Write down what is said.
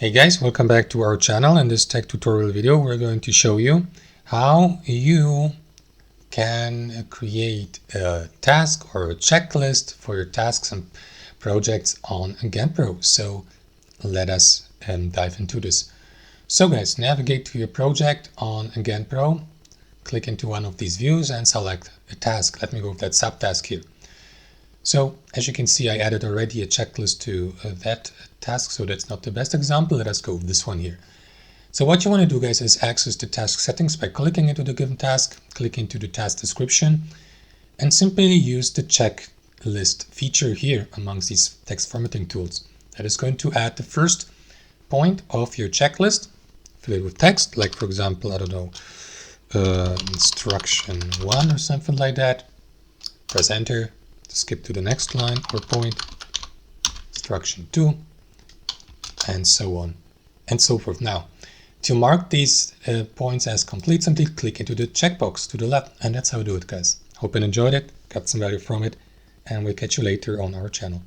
Hey guys, welcome back to our channel. In this tech tutorial video, we're going to show you how you can create a task or a checklist for your tasks and projects on GanttPro. So let us dive into this. So guys, navigate to your project on GanttPro, click into one of these views and select a task. Let me go with that subtask here. So as you can see, I added already a checklist to that task, so that's not the best example. Let us go with this one here. So what you want to do, guys, is access the task settings by clicking into the given task, click into the task description, and simply use the checklist feature here amongst these text formatting tools. That is going to add the first point of your checklist, fill it with text, like for example, I don't know, instruction 1 or something like that. Press enter. Skip to the next line or point, instruction 2, and so on and so forth. Now, to mark these points as complete, simply click into the checkbox to the left, and that's how we do it, guys. Hope you enjoyed it, got some value from it, and we'll catch you later on our channel.